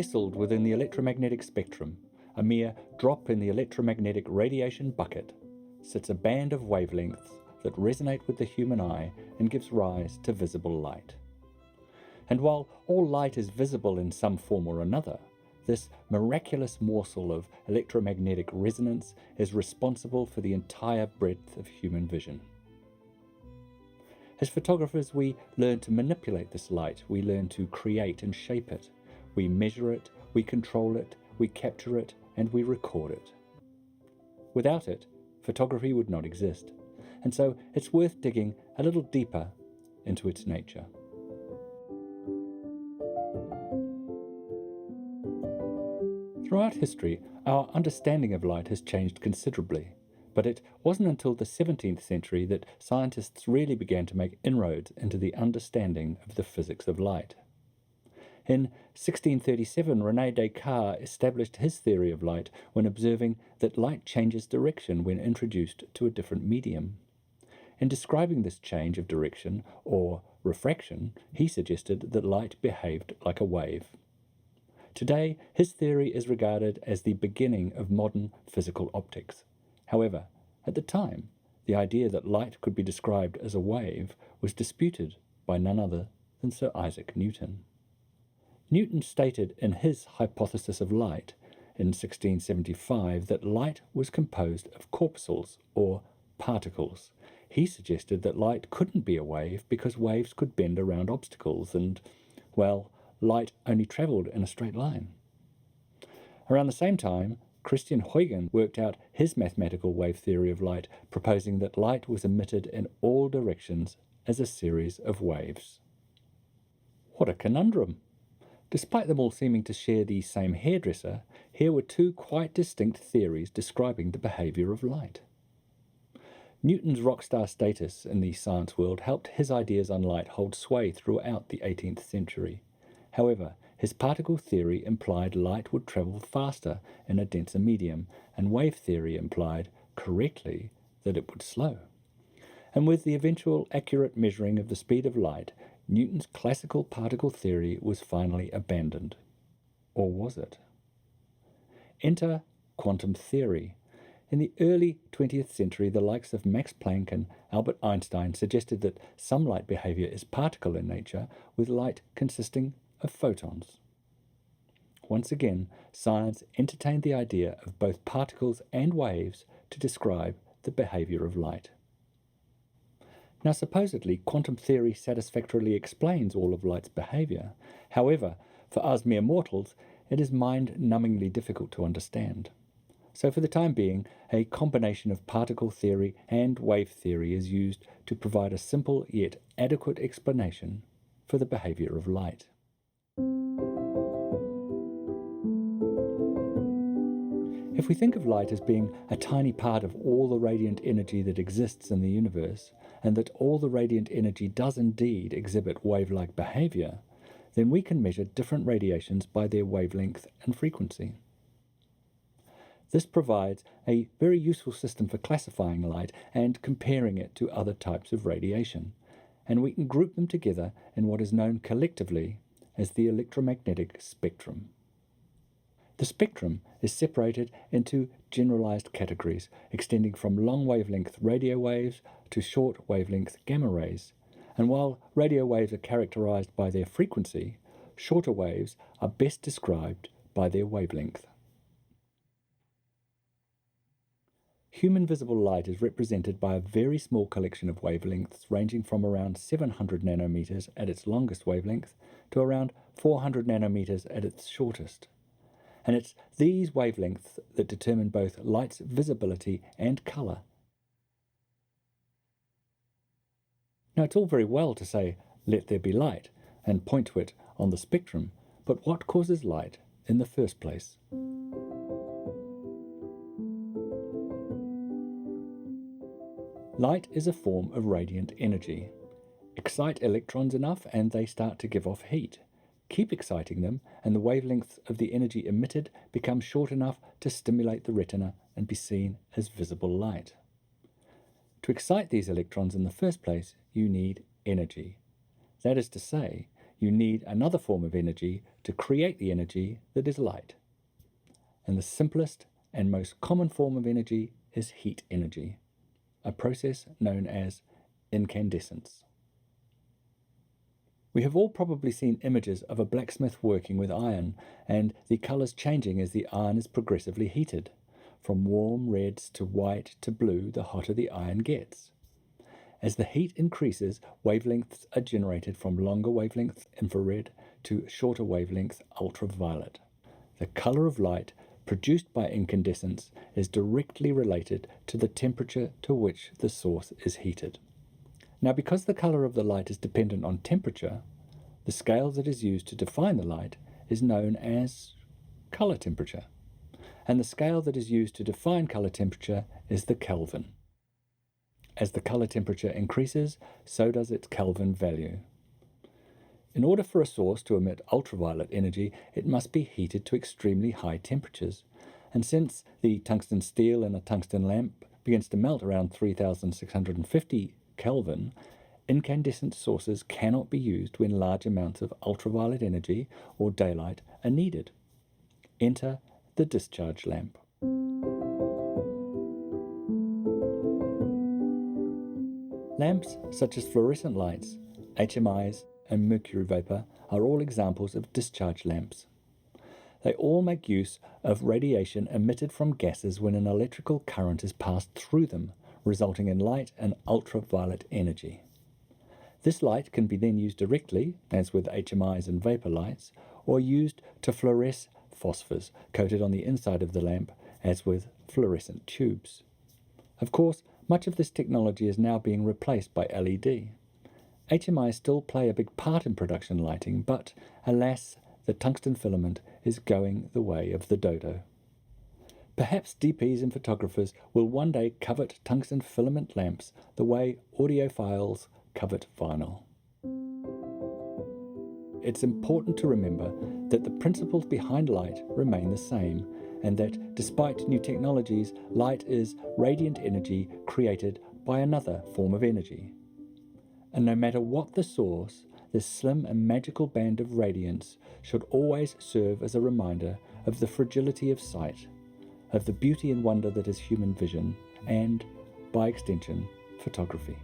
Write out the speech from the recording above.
nestled within the electromagnetic spectrum, a mere drop in the electromagnetic radiation bucket, sits a band of wavelengths that resonate with the human eye and gives rise to visible light. And while all light is visible in some form or another, this miraculous morsel of electromagnetic resonance is responsible for the entire breadth of human vision. As photographers, we learn to manipulate this light, we learn to create and shape it. We measure it, we control it, we capture it, and we record it. Without it, photography would not exist, and so it's worth digging a little deeper into its nature. Throughout history, our understanding of light has changed considerably, but it wasn't until the 17th century that scientists really began to make inroads into the understanding of the physics of light. In 1637, René Descartes established his theory of light when observing that light changes direction when introduced to a different medium. In describing this change of direction, or refraction, he suggested that light behaved like a wave. Today, his theory is regarded as the beginning of modern physical optics. However, at the time, the idea that light could be described as a wave was disputed by none other than Sir Isaac Newton. Newton stated in his hypothesis of light in 1675 that light was composed of corpuscles, or particles. He suggested that light couldn't be a wave because waves could bend around obstacles and, well, light only travelled in a straight line. Around the same time, Christian Huygens worked out his mathematical wave theory of light, proposing that light was emitted in all directions as a series of waves. What a conundrum! Despite them all seeming to share the same hairdresser, here were two quite distinct theories describing the behaviour of light. Newton's rock star status in the science world helped his ideas on light hold sway throughout the 18th century. However, his particle theory implied light would travel faster in a denser medium, and wave theory implied, correctly, that it would slow. And with the eventual accurate measuring of the speed of light, Newton's classical particle theory was finally abandoned. Or was it? Enter quantum theory. In the early 20th century, the likes of Max Planck and Albert Einstein suggested that some light behavior is particle in nature, with light consisting of photons. Once again, science entertained the idea of both particles and waves to describe the behavior of light. Now, supposedly, quantum theory satisfactorily explains all of light's behavior. However, for us mere mortals, it is mind-numbingly difficult to understand. So for the time being, a combination of particle theory and wave theory is used to provide a simple yet adequate explanation for the behavior of light. If we think of light as being a tiny part of all the radiant energy that exists in the universe, and that all the radiant energy does indeed exhibit wave-like behavior, then we can measure different radiations by their wavelength and frequency. This provides a very useful system for classifying light and comparing it to other types of radiation, and we can group them together in what is known collectively as the electromagnetic spectrum. The spectrum is separated into generalized categories, extending from long wavelength radio waves to short wavelength gamma rays. And while radio waves are characterized by their frequency, shorter waves are best described by their wavelength. Human visible light is represented by a very small collection of wavelengths ranging from around 700 nanometers at its longest wavelength to around 400 nanometers at its shortest. And it's these wavelengths that determine both light's visibility and colour. Now, it's all very well to say, "Let there be light," and point to it on the spectrum, but what causes light in the first place? Light is a form of radiant energy. Excite electrons enough and they start to give off heat. Keep exciting them and the wavelengths of the energy emitted become short enough to stimulate the retina and be seen as visible light. To excite these electrons in the first place, you need energy. That is to say, you need another form of energy to create the energy that is light. And the simplest and most common form of energy is heat energy, a process known as incandescence. We have all probably seen images of a blacksmith working with iron and the colours changing as the iron is progressively heated. From warm reds to white to blue, the hotter the iron gets. As the heat increases, wavelengths are generated from longer wavelength infrared to shorter wavelength ultraviolet. The colour of light produced by incandescence is directly related to the temperature to which the source is heated. Now, because the colour of the light is dependent on temperature, the scale that is used to define the light is known as colour temperature, and the scale that is used to define colour temperature is the Kelvin. As the colour temperature increases, so does its Kelvin value. In order for a source to emit ultraviolet energy, it must be heated to extremely high temperatures. And since the tungsten steel in a tungsten lamp begins to melt around 3650 Kelvin, incandescent sources cannot be used when large amounts of ultraviolet energy or daylight are needed. Enter the discharge lamp. Lamps such as fluorescent lights, HMIs, and mercury vapor are all examples of discharge lamps. They all make use of radiation emitted from gases when an electrical current is passed through them, resulting in light and ultraviolet energy. This light can be then used directly, as with HMIs and vapor lights, or used to fluoresce phosphors coated on the inside of the lamp, as with fluorescent tubes. Of course, much of this technology is now being replaced by LED. HMIs still play a big part in production lighting, but alas, the tungsten filament is going the way of the dodo. Perhaps DPs and photographers will one day covet tungsten filament lamps the way audiophiles covet vinyl. It's important to remember that the principles behind light remain the same, and that despite new technologies, light is radiant energy created by another form of energy. And no matter what the source, this slim and magical band of radiance should always serve as a reminder of the fragility of sight, of the beauty and wonder that is human vision, and, by extension, photography.